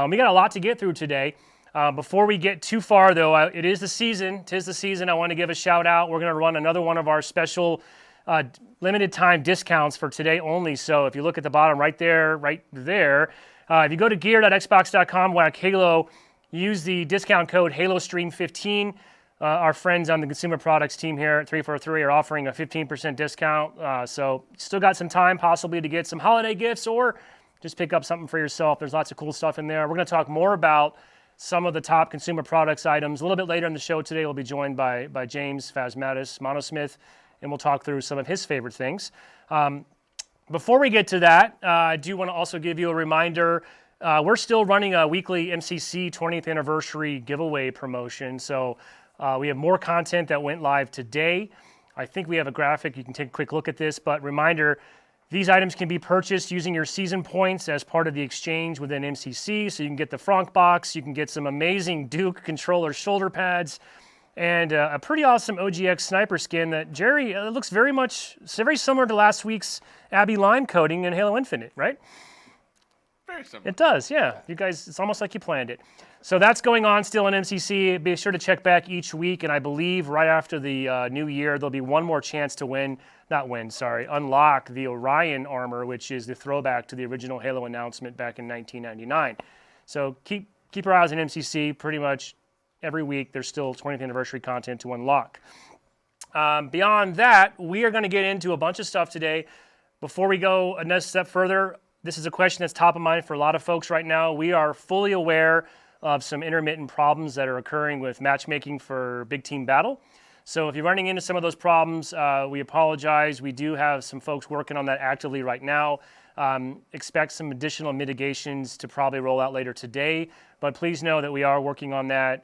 We got a lot to get through today. Before we get too far, though, it is the season. 'Tis the season. I want to give a shout out. We're going to run another one of our special limited time discounts for today only. So if you look at the bottom right there, if you go to gear.xbox.com, whack Halo, use the discount code HaloStream15. Our friends on the consumer products team here at 343 are offering a 15% discount. So still got some time possibly to get some holiday gifts or just pick up something for yourself. There's lots of cool stuff in there. We're going to talk more about some of the top consumer products items. A little bit later in the show today, we'll be joined by James Phasmatis, Monosmith, and we'll talk through some of his favorite things. Before we get to that, I do want to also give you a reminder. We're still running a weekly MCC 20th anniversary giveaway promotion. So we have more content that went live today. I think we have a graphic. You can take a quick look at this. But reminder, these items can be purchased using your season points as part of the exchange within MCC. So you can get the Frank box. You can get some amazing Duke controller shoulder pads and a pretty awesome OGX sniper skin that, Jerry, looks very similar to last week's Abby Lime coating in Halo Infinite, right? Very similar. It does, yeah. You guys, it's almost like you planned it. So that's going on still in MCC. Be sure to check back each week, and I believe right after the new year, there'll be one more chance to unlock the Orion armor, which is the throwback to the original Halo announcement back in 1999. So keep your eyes on MCC. Pretty much every week, there's still 20th anniversary content to unlock. Beyond that, we are going to get into a bunch of stuff today. Before we go another step further, this is a question that's top of mind for a lot of folks right now. We are fully aware of some intermittent problems that are occurring with matchmaking for Big Team Battle. So if you're running into some of those problems, we apologize. We do have some folks working on that actively right now. Expect some additional mitigations to probably roll out later today. But please know that we are working on that.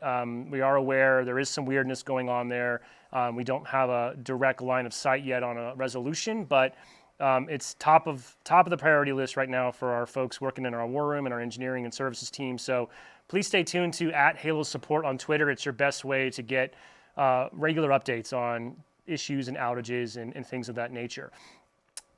We are aware there is some weirdness going on there. We don't have a direct line of sight yet on a resolution, but it's top of the priority list right now for our folks working in our war room and our engineering and services team. So please stay tuned to @HaloSupport on Twitter. It's your best way to get regular updates on issues and outages and things of that nature.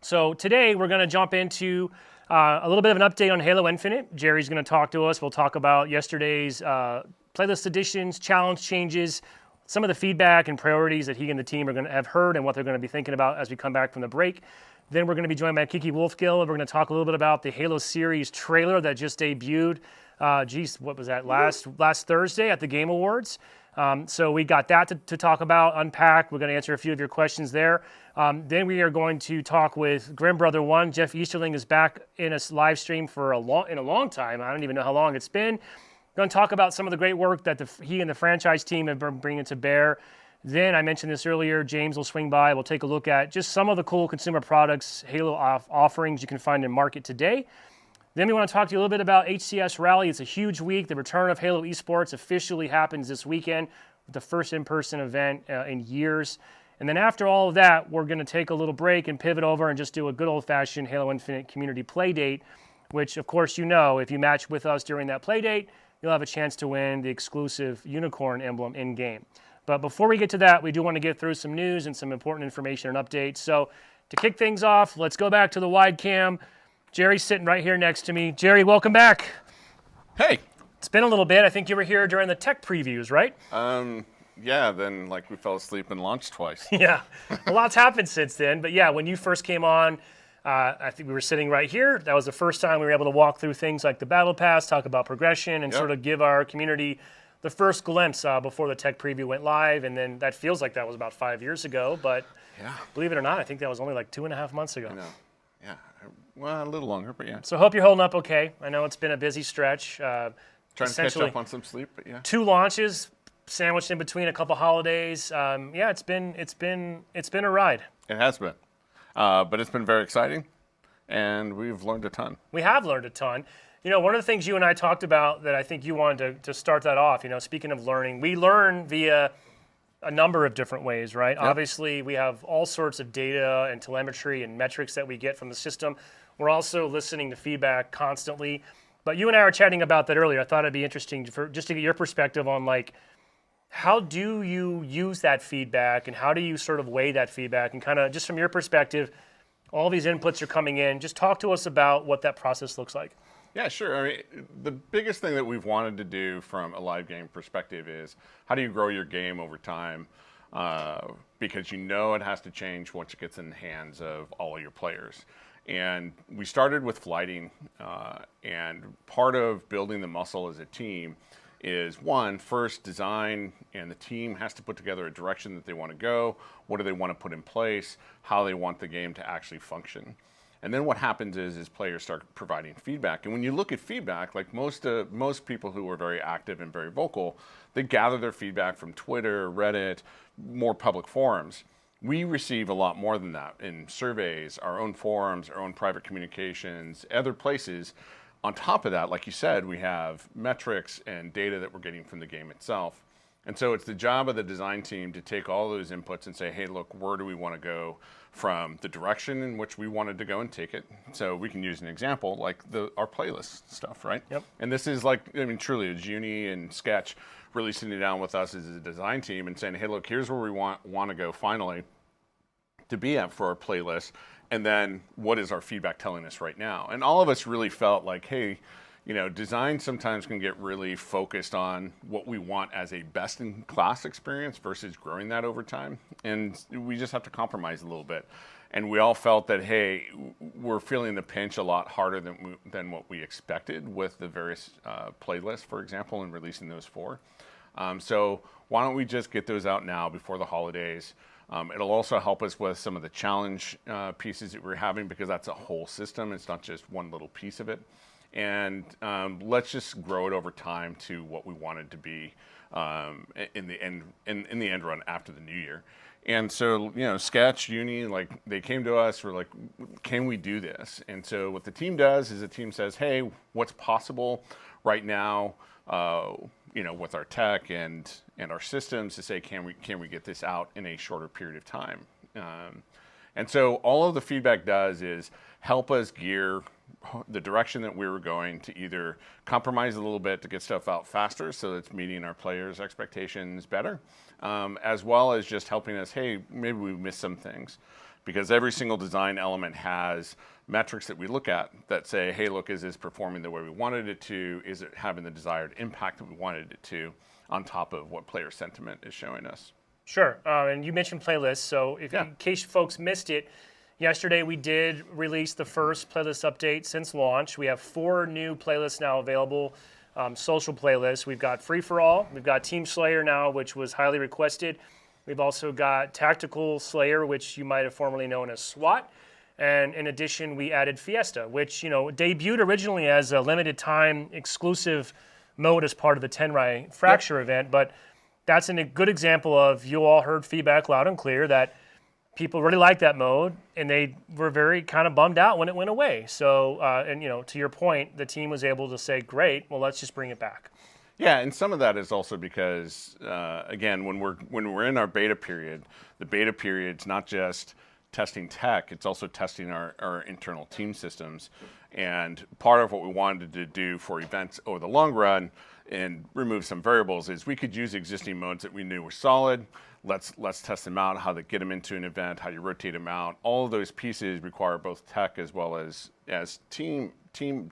So today we're going to jump into a little bit of an update on Halo Infinite. Jerry's going to talk to us. We'll talk about yesterday's playlist additions, challenge changes, some of the feedback and priorities that he and the team are going to have heard and what they're going to be thinking about as we come back from the break. Then we're going to be joined by Kiki Wolfgill. We're going to talk a little bit about the Halo series trailer that just debuted. What was that, last Thursday at the Game Awards? So we got that to talk about, unpack. We're going to answer a few of your questions there. Then we are going to talk with Grim Brother 1. Jeff Easterling is back in a live stream for a long time. I don't even know how long it's been. We're going to talk about some of the great work that he and the franchise team have been bringing to bear. Then, I mentioned this earlier, James will swing by. We'll take a look at just some of the cool consumer products, Halo offerings you can find in market today. Then we want to talk to you a little bit about HCS Rally. It's a huge week. The return of Halo Esports officially happens this weekend with the first in-person event in years. And then after all of that, we're going to take a little break and pivot over and just do a good old-fashioned Halo Infinite community play date, which, of course, if you match with us during that play date, you'll have a chance to win the exclusive unicorn emblem in-game. But before we get to that, we do want to get through some news and some important information and updates. So to kick things off, let's go back to the wide cam. Jerry's sitting right here next to me. Jerry, welcome back. Hey. It's been a little bit. I think you were here during the tech previews, right? Yeah, then we fell asleep and launched twice. Yeah, a lot's happened since then. But yeah, when you first came on, I think we were sitting right here. That was the first time we were able to walk through things like the Battle Pass, talk about progression, and sort of give our community the first glimpse before the tech preview went live. And then that feels like that was about 5 years ago. But believe it or not, I think that was only like 2.5 months ago. I know. Yeah. Well, a little longer, but yeah. So I hope you're holding up okay. I know it's been a busy stretch. Trying to catch up on some sleep, but yeah. 2 launches sandwiched in between a couple holidays. It's been a ride. It has been. But it's been very exciting, and we've learned a ton. We have learned a ton. One of the things you and I talked about that I think you wanted to start that off, speaking of learning, we learn via a number of different ways, right? Yep. Obviously, we have all sorts of data and telemetry and metrics that we get from the system. We're also listening to feedback constantly. But you and I were chatting about that earlier. I thought it'd be interesting just to get your perspective on, how do you use that feedback and how do you sort of weigh that feedback? And kind of just from your perspective, all these inputs are coming in. Just talk to us about what that process looks like. Yeah, sure. I mean, the biggest thing that we've wanted to do from a live game perspective is how do you grow your game over time? Because you know it has to change once it gets in the hands of all of your players. And we started with flighting, and part of building the muscle as a team is one, first design, and the team has to put together a direction that they want to go, what do they want to put in place, how they want the game to actually function. And then what happens is players start providing feedback. And when you look at feedback, like most people who are very active and very vocal, they gather their feedback from Twitter, Reddit, more public forums. We receive a lot more than that in surveys, our own forums, our own private communications, other places. On top of that, like you said, we have metrics and data that we're getting from the game itself. And so it's the job of the design team to take all those inputs and say, hey, look, where do we want to go from the direction in which we wanted to go and take it? So we can use an example like our playlist stuff, right? Yep. And this is like, I mean, truly, it's Uni and Sketch really sitting down with us as a design team and saying, hey, look, here's where we want to go finally to be at for our playlist. And then what is our feedback telling us right now? And all of us really felt like, hey, you know, design sometimes can get really focused on what we want as a best-in-class experience versus growing that over time. And we just have to compromise a little bit. And we all felt that, hey, we're feeling the pinch a lot harder than what we expected with the various playlists, for example, and releasing those 4. So why don't we just get those out now before the holidays? It'll also help us with some of the challenge pieces that we're having, because that's a whole system. It's not just one little piece of it. And let's just grow it over time to what we want it to be in the end run after the new year. And so, you know, Sketch, Uni, like they came to us, we're like, can we do this? And so what the team does is the team says, hey, what's possible right now, you know, with our tech and our systems to say, can we get this out in a shorter period of time? And so all of the feedback does is help us gear the direction that we were going to either compromise a little bit to get stuff out faster so that it's meeting our players' expectations better, as well as just helping us, hey, maybe we missed some things. Because every single design element has metrics that we look at that say, hey, look, is this performing the way we wanted it to? Is it having the desired impact that we wanted it to, on top of what player sentiment is showing us? Sure. And you mentioned playlists. So in case folks missed it, yesterday we did release the first playlist update since launch. We have 4 new playlists now available, social playlists. We've got Free For All. We've got Team Slayer now, which was highly requested. We've also got Tactical Slayer, which you might have formerly known as SWAT. And in addition, we added Fiesta, which, you know, debuted originally as a limited time exclusive mode as part of the Tenrai Fracture event. But that's a good example of, you all heard feedback loud and clear that people really liked that mode, and they were very kind of bummed out when it went away. So, and you know, to your point, the team was able to say, great, well, let's just bring it back. Yeah, and some of that is also because, again, when we're in our beta period, the beta period's not just testing tech, it's also testing our internal team systems. And part of what we wanted to do for events over the long run and remove some variables is we could use existing modes that we knew were solid. Let's test them out, how to get them into an event, how you rotate them out. All of those pieces require both tech as well as team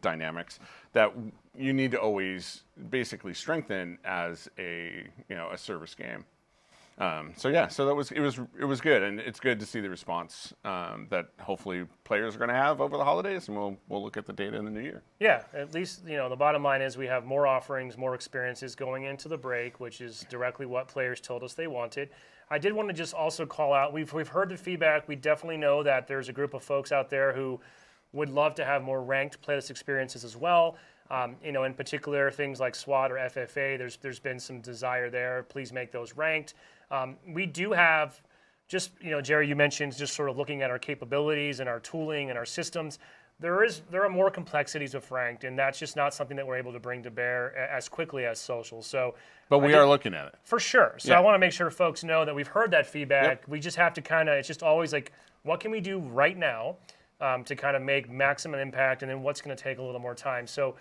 dynamics that you need to always basically strengthen as a service game. So that was good, and it's good to see the response that hopefully players are going to have over the holidays, and we'll look at the data in the new year. Yeah, at least the bottom line is we have more offerings, more experiences going into the break, which is directly what players told us they wanted. I did want to just also call out, we've heard the feedback. We definitely know that there's a group of folks out there who would love to have more ranked playlist experiences as well. In particular, things like SWAT or FFA, there's been some desire there. Please make those ranked. We do have, just, Jerry, you mentioned just sort of looking at our capabilities and our tooling and our systems. There are more complexities of ranked, and that's just not something that we're able to bring to bear as quickly as social. So, but we are looking at it. For sure. So I want to make sure folks know that we've heard that feedback. Yep. We just have to it's just always like, what can we do right now to kind of make maximum impact, and then what's going to take a little more time. So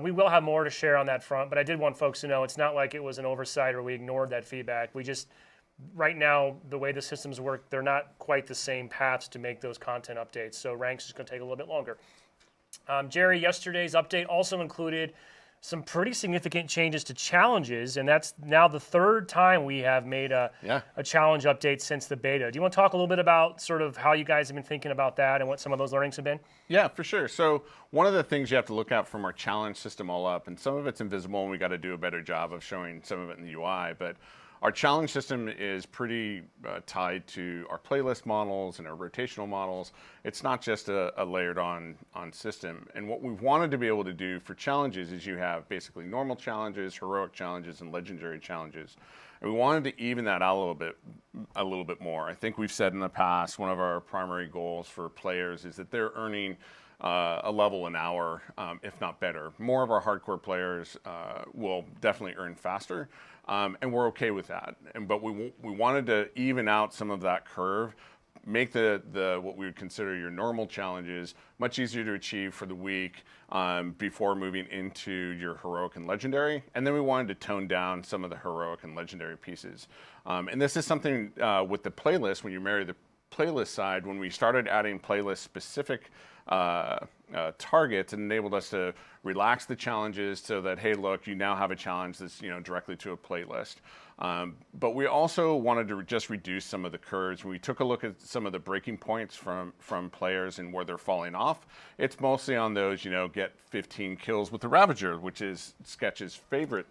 we will have more to share on that front, but I did want folks to know it's not like it was an oversight or we ignored that feedback. We just, right now, the way the systems work, they're not quite the same paths to make those content updates. So Ranks is going to take a little bit longer. Jerry, yesterday's update also included some pretty significant changes to challenges, and that's now the third time we have made a challenge update since the beta. Do you want to talk a little bit about sort of how you guys have been thinking about that and what some of those learnings have been? Yeah, for sure. So one of the things you have to look at from our challenge system all up, and some of it's invisible, and we got to do a better job of showing some of it in the UI, but our challenge system is pretty tied to our playlist models and our rotational models. It's not just a layered on system. And what we wanted to be able to do for challenges is you have basically normal challenges, heroic challenges, and legendary challenges. And we wanted to even that out a little bit more. I think we've said in the past, one of our primary goals for players is that they're earning a level an hour, if not better. More of our hardcore players will definitely earn faster, and we're okay with that. But we wanted to even out some of that curve, make the what we would consider your normal challenges much easier to achieve for the week before moving into your heroic and legendary. And then we wanted to tone down some of the heroic and legendary pieces. And this is something with the playlist, when you marry the playlist side, when we started adding playlist specific targets, it enabled us to relax the challenges so that, hey, look, you now have a challenge that's directly to a playlist. But we also wanted to just reduce some of the curves. We took a look at some of the breaking points from players and where they're falling off. It's mostly on those, get 15 kills with the Ravager, which is Sketch's favorite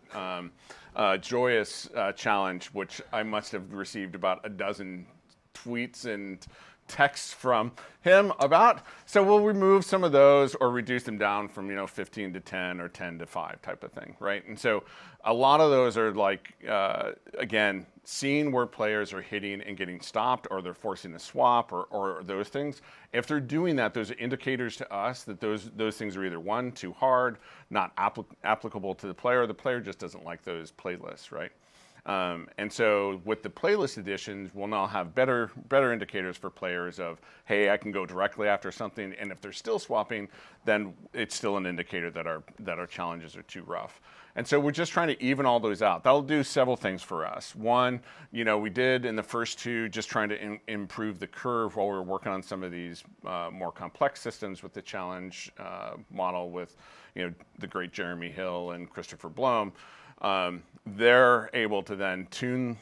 joyous challenge, which I must have received about a dozen tweets and texts from him about. So we'll remove some of those or reduce them down from 15 to 10 or 10 to 5 type of thing, right? And so a lot of those are like again, seeing where players are hitting and getting stopped, or they're forcing a swap, or those things. If they're doing that, those are indicators to us that those things are either one, too hard, not applicable to the player, or the player just doesn't like those playlists, right? And so with the playlist editions, we'll now have better indicators for players of, hey, I can go directly after something, and if they're still swapping, then it's still an indicator that our challenges are too rough. And so we're just trying to even all those out. That'll do several things for us. One, we did in the first two, just trying to improve the curve while we were working on some of these more complex systems with the challenge model with the great Jeremy Hill and Christopher Blome. They're able to then tune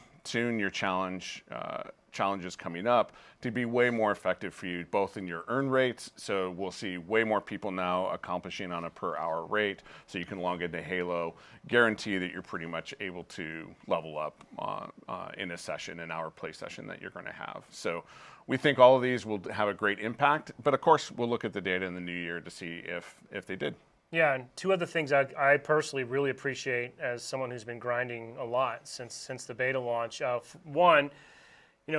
your challenges coming up to be way more effective for you, both in your earn rates. So we'll see way more people now accomplishing on a per hour rate. So you can log into Halo, guarantee that you're pretty much able to level up in a session, an hour play session that you're going to have. So we think all of these will have a great impact. But of course, we'll look at the data in the new year to see if they did. Yeah, and two other things I personally really appreciate as someone who's been grinding a lot since the beta launch. One,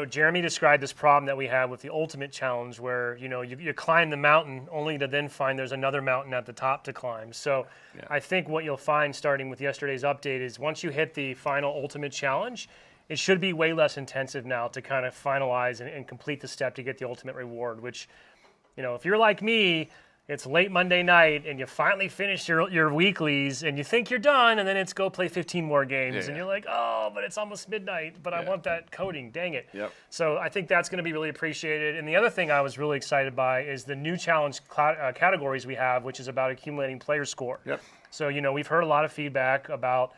Jeremy described this problem that we have with the Ultimate Challenge where, you climb the mountain only to then find there's another mountain at the top to climb. So yeah. I think what you'll find starting with yesterday's update is once you hit the final Ultimate Challenge, it should be way less intensive now to kind of finalize and complete the step to get the ultimate reward, which, if you're like me, it's late Monday night, and you finally finish your weeklies, and you think you're done, and then it's go play 15 more games, and you're like, oh, but it's almost midnight, but I want that coding, dang it. Yep. So I think that's going to be really appreciated. And the other thing I was really excited by is the new challenge categories we have, which is about accumulating player score. Yep. So, we've heard a lot of feedback about,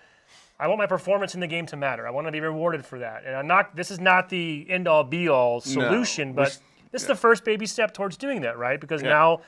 I want my performance in the game to matter. I want to be rewarded for that. And this is not the end-all, be-all solution, but this is the first baby step towards doing that, right? Because now,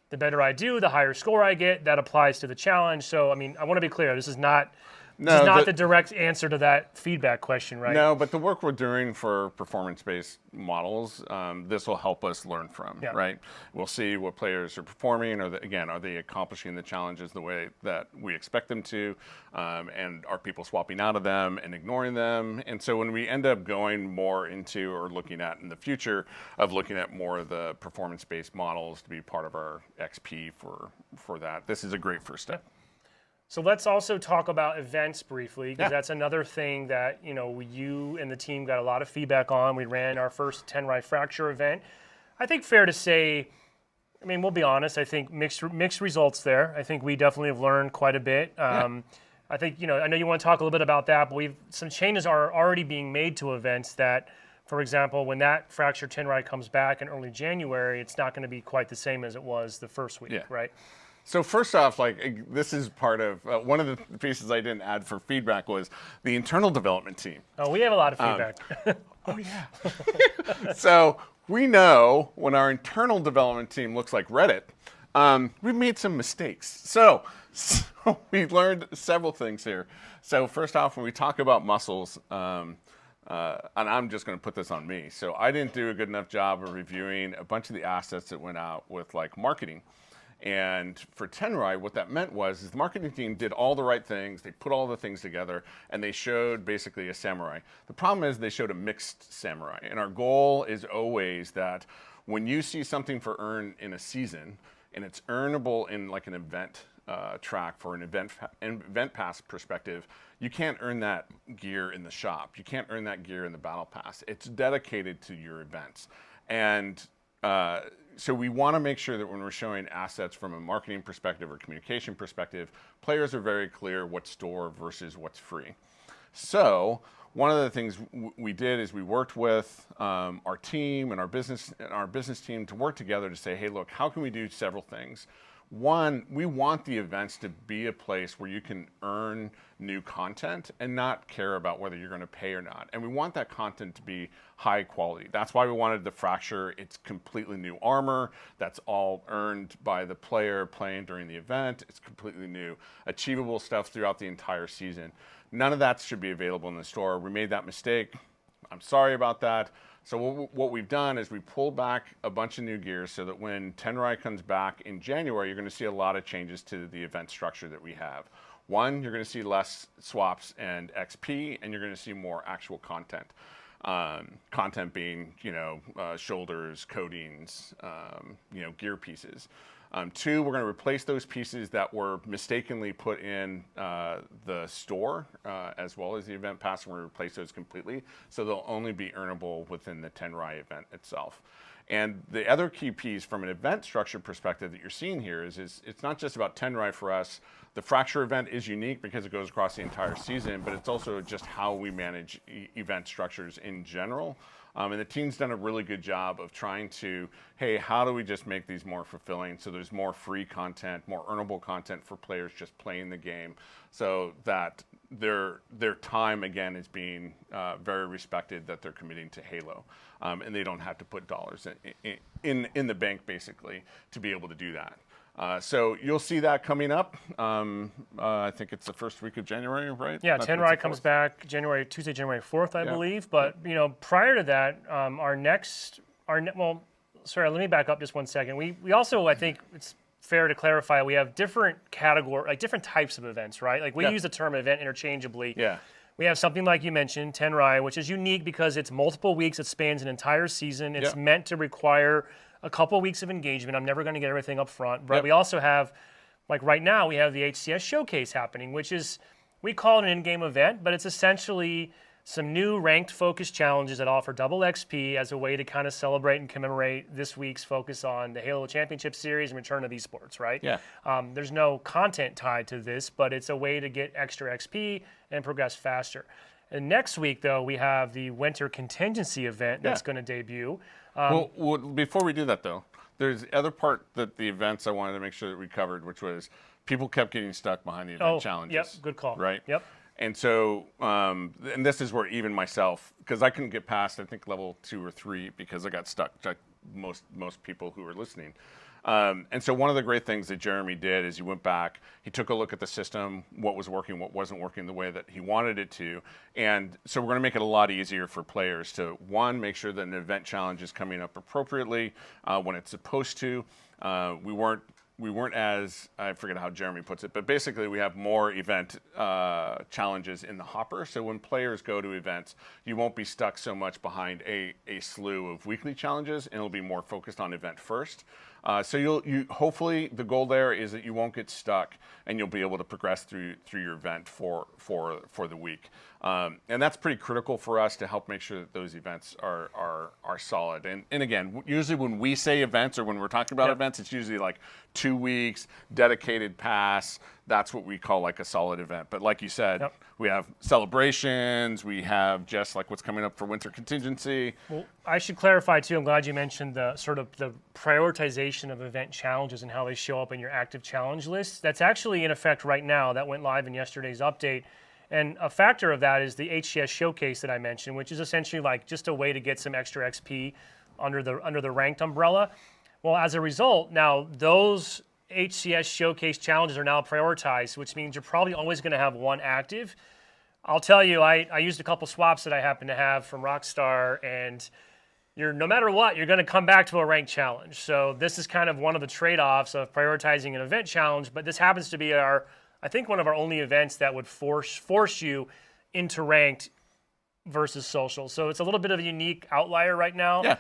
the better I do, the higher score I get. That applies to the challenge. So, I want to be clear. This is not the direct answer to that feedback question, right? No, but the work we're doing for performance-based models, this will help us learn from, right? We'll see what players are performing, are they accomplishing the challenges the way that we expect them to, and are people swapping out of them and ignoring them? And so when we end up going more into or looking at in the future of looking at more of the performance-based models to be part of our XP for that, this is a great first step. So let's also talk about events briefly, because that's another thing that you and the team got a lot of feedback on. We ran our first 10 Rye Fracture event. I think fair to say, we'll be honest, I think mixed results there. I think we definitely have learned quite a bit. I think, I know you want to talk a little bit about that, but some changes are already being made to events that, for example, when that Fracture 10 Rye comes back in early January, it's not going to be quite the same as it was the first week, right? So first off, like this is part of one of the pieces I didn't add for feedback was the internal development team. Oh, we have a lot of feedback. Oh yeah. So we know when our internal development team looks like Reddit, we've made some mistakes. So we learned several things here. So first off, when we talk about muscles, and I'm just going to put this on me. So I didn't do a good enough job of reviewing a bunch of the assets that went out with like marketing. And for Tenrai, what that meant was the marketing team did all the right things. They put all the things together, and they showed basically a samurai. The problem is they showed a mixed samurai. And our goal is always that when you see something for earn in a season, and it's earnable in like an event track for an event pass perspective, you can't earn that gear in the shop. You can't earn that gear in the battle pass. It's dedicated to your events. And so we want to make sure that when we're showing assets from a marketing perspective or communication perspective, players are very clear what's store versus what's free. So one of the things we did is we worked with our team and our business team to work together to say, hey, look, how can we do several things? One, we want the events to be a place where you can earn new content and not care about whether you're going to pay or not. And we want that content to be high quality. That's why we wanted the Fracture. It's completely new armor. That's all earned by the player playing during the event. It's completely new achievable stuff throughout the entire season. None of that should be available in the store. We made that mistake. I'm sorry about that. So what we've done is we pulled back a bunch of new gear so that when Tenrai comes back in January, you're going to see a lot of changes to the event structure that we have. One, you're going to see less swaps and XP, and you're going to see more actual content. Content being, shoulders, coatings, gear pieces. Two, we're going to replace those pieces that were mistakenly put in the store as well as the event pass. We're going to replace those completely, so they'll only be earnable within the Tenrai event itself. And the other key piece from an event structure perspective that you're seeing here is it's not just about Tenrai for us. The Fracture event is unique because it goes across the entire season, but it's also just how we manage event structures in general. And the team's done a really good job of trying to, hey, how do we just make these more fulfilling so there's more free content, more earnable content for players just playing the game so that their time, again, is being very respected, that they're committing to Halo. And they don't have to put dollars in the bank, basically, to be able to do that. So you'll see that coming up. I think it's the first week of January, right? Yeah, Tenrai comes back Tuesday, January 4th, I believe. But prior to that, let me back up just 1 second. We also, I think it's fair to clarify, we have different different types of events, right? Like we use the term event interchangeably. Yeah. We have something like you mentioned, Tenrai, which is unique because it's multiple weeks. It spans an entire season. It's meant to require a couple weeks of engagement. I'm never going to get everything up front. But we also have, like right now, we have the HCS Showcase happening, which is, we call it an in-game event, but it's essentially some new ranked focus challenges that offer double XP as a way to kind of celebrate and commemorate this week's focus on the Halo Championship Series and return of esports, right? Yeah. There's no content tied to this, but it's a way to get extra XP and progress faster. And next week, though, we have the Winter Contingency event that's going to debut. Well, before we do that, though, there's the other part that the events I wanted to make sure that we covered, which was people kept getting stuck behind the event challenges. Yep, good call. Right? Yep. And so, and this is where even myself, because I couldn't get past, I think, level 2 or 3 because I got stuck, like most people who were listening. And so one of the great things that Jeremy did is he went back, he took a look at the system, what was working, what wasn't working the way that he wanted it to. And so we're going to make it a lot easier for players to, one, make sure that an event challenge is coming up appropriately when it's supposed to. We weren't as, I forget how Jeremy puts it, but basically we have more event challenges in the hopper. So when players go to events, you won't be stuck so much behind a slew of weekly challenges, and it'll be more focused on event first. So you hopefully the goal there is that you won't get stuck, and you'll be able to progress through your event for the week. And that's pretty critical for us to help make sure that those events are solid. And again, usually when we say events or when we're talking about events, it's usually like 2 weeks, dedicated pass. that's what we call like a solid event. But like you said, Yep. we have celebrations, we have just like what's coming up for winter contingency. Well, I should clarify too. I'm glad you mentioned the sort of the prioritization of event challenges and how they show up in your active challenge list. That's actually in effect right now. That went live in yesterday's update. And a factor of that is the HCS showcase that I mentioned, which is essentially like just a way to get some extra XP under the ranked umbrella. Well, as a result, now those HCS showcase challenges are now prioritized, which means you're probably always going to have one active. I'll tell you, I used a couple swaps that I happen to have from Rockstar, and no matter what, you're going to come back to a ranked challenge. So this is kind of one of the trade-offs of prioritizing an event challenge, but this happens to be I think one of our only events that would force you into ranked versus social. So it's a little bit of a unique outlier right now. Yeah.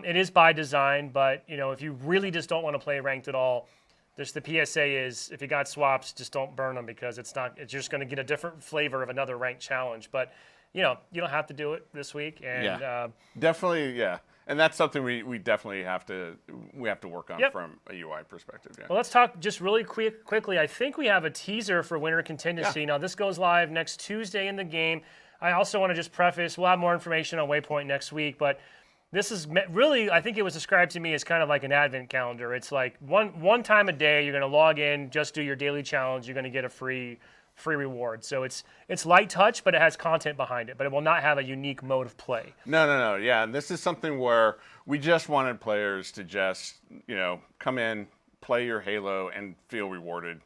It is by design, but if you really just don't want to play ranked at all, the PSA is if you got swaps, just don't burn them because it's just going to get a different flavor of another ranked challenge. But you don't have to do it this week. And definitely, yeah. And that's something we definitely have to work on from a UI perspective. Yeah. Well, let's talk just really quickly. I think we have a teaser for Winter Contingency. Yeah. Now this goes live next Tuesday in the game. I also want to just preface, we'll have more information on Waypoint next week, but this is really, I think it was described to me as kind of like an advent calendar. It's like one time a day, you're going to log in, just do your daily challenge, you're going to get a free reward. So it's light touch, but it has content behind it, but it will not have a unique mode of play. No. Yeah, and this is something where we just wanted players to just, come in, play your Halo, and feel rewarded.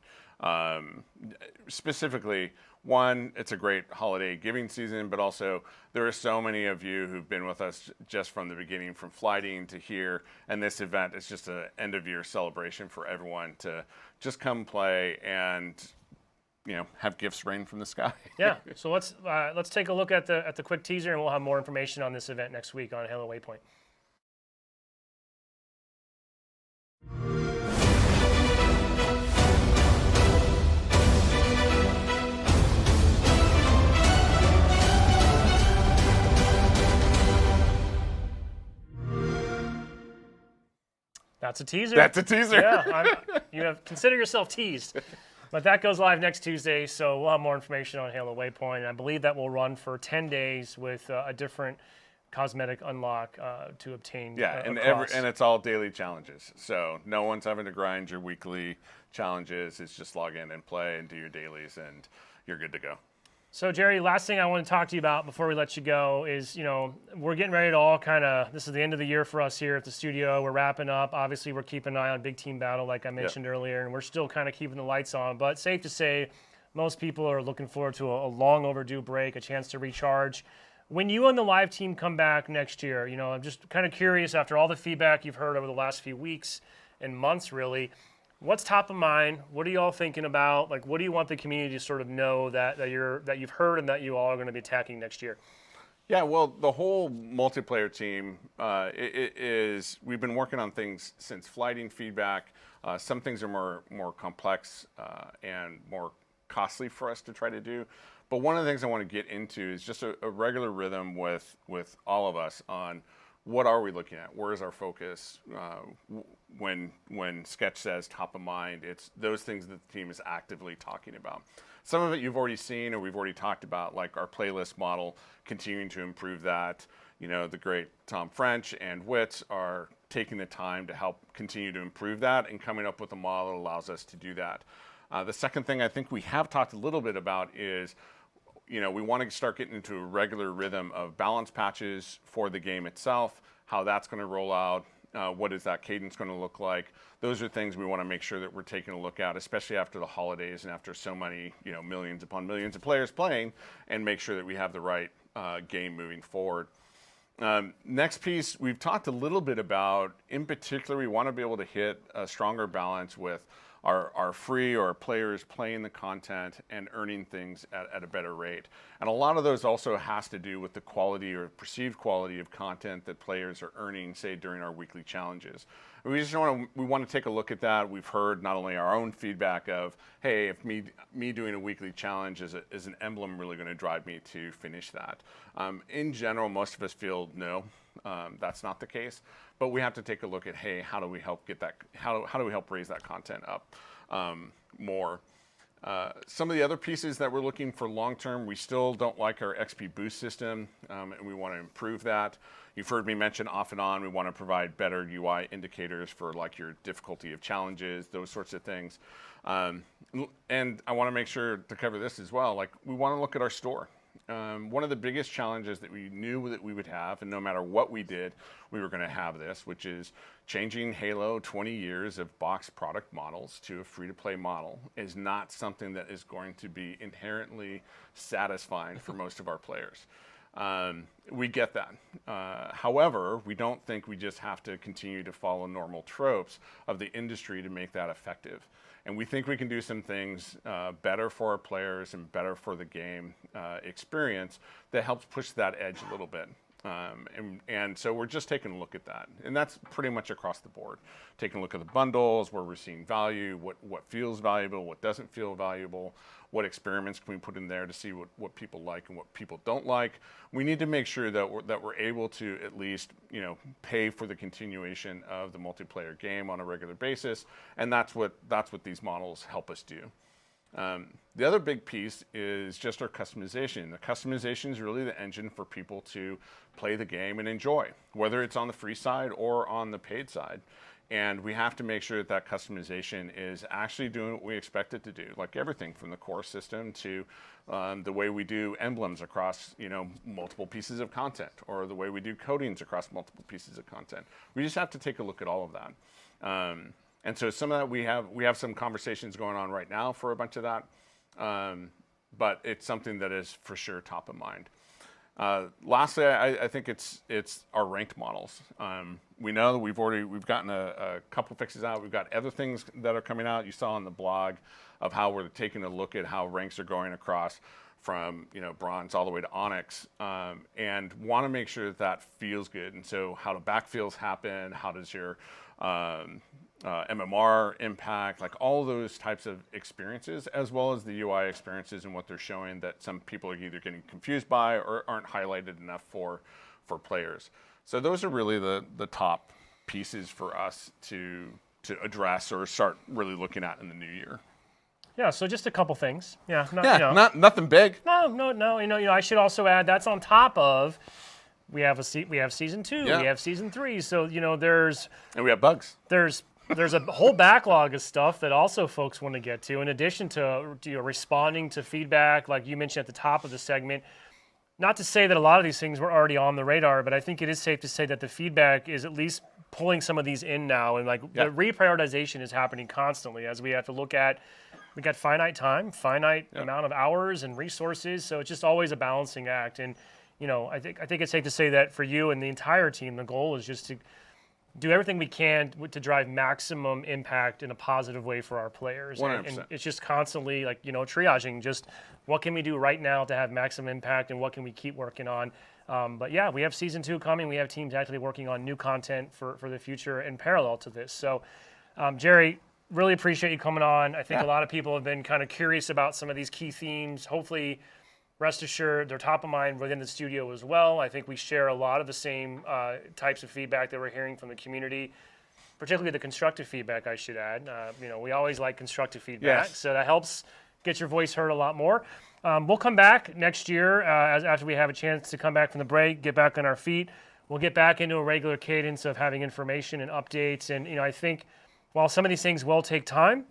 Specifically, one, it's a great holiday giving season, but also there are so many of you who've been with us just from the beginning, from flighting to here, and this event is just an end-of-year celebration for everyone to just come play and have gifts rain from the sky. Yeah. So let's take a look at the quick teaser, and we'll have more information on this event next week on Halo Waypoint. That's a teaser. That's a teaser. Yeah, consider yourself teased. But that goes live next Tuesday, so we'll have more information on Halo Waypoint. And I believe that will run for 10 days with a different cosmetic unlock to obtain. Yeah, and it's all daily challenges. So no one's having to grind your weekly challenges. It's just log in and play and do your dailies, and you're good to go. So, Jerry, last thing I want to talk to you about before we let you go is, we're getting ready to all this is the end of the year for us here at the studio. We're wrapping up. Obviously, we're keeping an eye on Big Team Battle, like I mentioned earlier, and we're still kind of keeping the lights on. But safe to say, most people are looking forward to a long overdue break, a chance to recharge. When you and the live team come back next year, I'm just kind of curious, after all the feedback you've heard over the last few weeks and months, really, what's top of mind? What are you all thinking about? Like, what do you want the community to sort of know that you've heard and that you all are going to be attacking next year? Yeah, well, the whole multiplayer team we've been working on things since flighting feedback. Some things are more complex and more costly for us to try to do. But one of the things I want to get into is just a regular rhythm with all of us on what are we looking at? Where is our focus? When Sketch says top of mind, it's those things that the team is actively talking about. Some of it you've already seen or we've already talked about, like our playlist model, continuing to improve that. The great Tom French and Witz are taking the time to help continue to improve that and coming up with a model that allows us to do that. The second thing I think we have talked a little bit about is we want to start getting into a regular rhythm of balance patches for the game itself, how that's going to roll out, what is that cadence going to look like. Those are things we want to make sure that we're taking a look at, especially after the holidays and after so many, millions upon millions of players playing, and make sure that we have the right game moving forward. Next piece, we've talked a little bit about, in particular, we want to be able to hit a stronger balance with our free or players playing the content and earning things at a better rate. And a lot of those also has to do with the quality or perceived quality of content that players are earning, say, during our weekly challenges. We want to take a look at that. We've heard not only our own feedback of, hey, if me doing a weekly challenge is an emblem really going to drive me to finish that. In general, most of us feel no, that's not the case. But we have to take a look at, hey, how do we help get that? How do we help raise that content up more? Some of the other pieces that we're looking for long-term, we still don't like our XP boost system, and we want to improve that. You've heard me mention off and on, we want to provide better UI indicators for like your difficulty of challenges, those sorts of things. And I want to make sure to cover this as well, like we want to look at our store. One of the biggest challenges that we knew that we would have, and no matter what we did, we were going to have this, which is changing Halo 20 years of box product models to a free-to-play model is not something that is going to be inherently satisfying for most of our players. We get that. However, we don't think we just have to continue to follow normal tropes of the industry to make that effective. And we think we can do some things better for our players and better for the game experience that helps push that edge a little bit. And so we're just taking a look at that. And that's pretty much across the board. Taking a look at the bundles, where we're seeing value, what feels valuable, what doesn't feel valuable, what experiments can we put in there to see what people like and what people don't like. We need to make sure that we're able to at least, pay for the continuation of the multiplayer game on a regular basis. And that's what these models help us do. The other big piece is just our customization. The customization is really the engine for people to play the game and enjoy, whether it's on the free side or on the paid side. And we have to make sure that customization is actually doing what we expect it to do, like everything from the core system to the way we do emblems across, multiple pieces of content, or the way we do codings across multiple pieces of content. We just have to take a look at all of that. And so some of that we have some conversations going on right now for a bunch of that, but it's something that is for sure top of mind. Lastly, I think it's our ranked models. We know that we've gotten a couple fixes out. We've got other things that are coming out. You saw on the blog of how we're taking a look at how ranks are going across from bronze all the way to onyx, and want to make sure that feels good. And so how do backfills happen? How does your MMR impact, like all those types of experiences, as well as the UI experiences and what they're showing that some people are either getting confused by or aren't highlighted enough for players. So those are really the top pieces for us to address or start really looking at in the new year. Yeah, so just a couple things. Nothing big. No. I should also add that's on top of we have season 2, we have season 3. So and we have bugs. There's a whole backlog of stuff that also folks want to get to, in addition to responding to feedback, like you mentioned at the top of the segment. Not to say that a lot of these things were already on the radar, but I think it is safe to say that the feedback is at least pulling some of these in now, and the reprioritization is happening constantly as we have to look at. We got finite time, finite amount of hours and resources, so it's just always a balancing act. And I think it's safe to say that for you and the entire team, the goal is just to do everything we can to drive maximum impact in a positive way for our players. 100%. And it's just constantly triaging just what can we do right now to have maximum impact and what can we keep working on. But yeah, we have season 2 coming. We have teams actively working on new content for the future in parallel to this. So Jerry, really appreciate you coming on. I think a lot of people have been kind of curious about some of these key themes. Hopefully, rest assured, they're top of mind within the studio as well. I think we share a lot of the same types of feedback that we're hearing from the community, particularly the constructive feedback, I should add. We always like constructive feedback, so that helps get your voice heard a lot more. We'll come back next year after we have a chance to come back from the break, get back on our feet. We'll get back into a regular cadence of having information and updates. And, I think while some of these things will take time,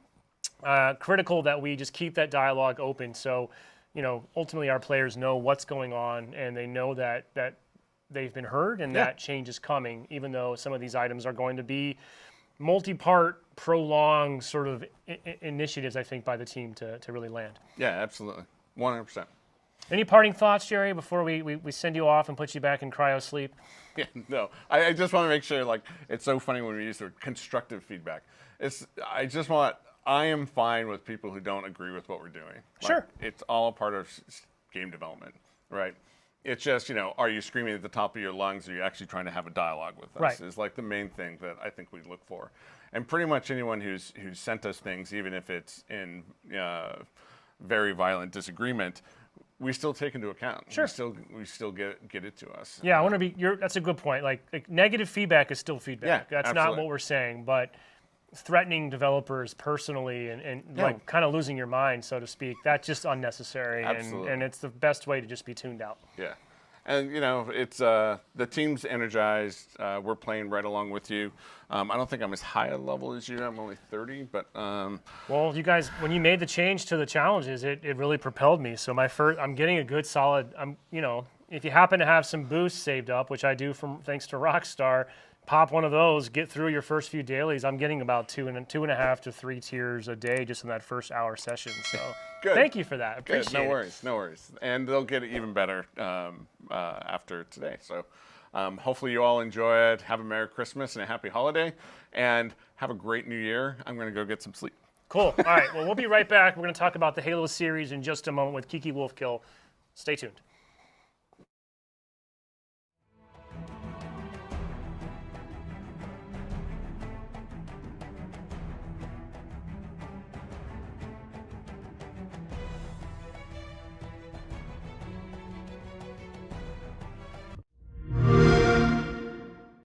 critical that we just keep that dialogue open. So, ultimately our players know what's going on and they know that they've been heard and that change is coming, even though some of these items are going to be multi-part, prolonged sort of initiatives, I think, by the team to really land. Yeah, absolutely. 100%. Any parting thoughts, Jerry, before we send you off and put you back in cryo sleep? Yeah, no. I just want to make sure, it's so funny when we use the word constructive feedback. I am fine with people who don't agree with what we're doing. Sure. It's all a part of game development, right? It's just, are you screaming at the top of your lungs, or are you actually trying to have a dialogue with us? Right. Is the main thing that I think we look for. And pretty much anyone who's sent us things, even if it's in very violent disagreement, we still take into account. Sure. We still get it to us. Yeah, I want to be. That's a good point. Like negative feedback is still feedback. Yeah, That's absolutely. not what we're saying, but threatening developers personally and like kind of losing your mind, so to speak. That's just unnecessary. Absolutely. And it's the best way to just be tuned out. Yeah. And, it's the team's energized. We're playing right along with you. I don't think I'm as high a level as you. I'm only 30, but. Well, you guys, when you made the change to the challenges, it really propelled me. So I'm getting a good solid, if you happen to have some boosts saved up, which I do thanks to Rockstar, pop one of those, get through your first few dailies. I'm getting about 2.5 to 3 tiers a day just in that first hour session. So Good. Thank you for that. Appreciate it. No worries. And they'll get even better after today. So hopefully you all enjoy it. Have a Merry Christmas and a Happy Holiday. And have a great New Year. I'm going to go get some sleep. Cool. All right. Well, we'll be right back. We're going to talk about the Halo series in just a moment with Kiki Wolfkill. Stay tuned.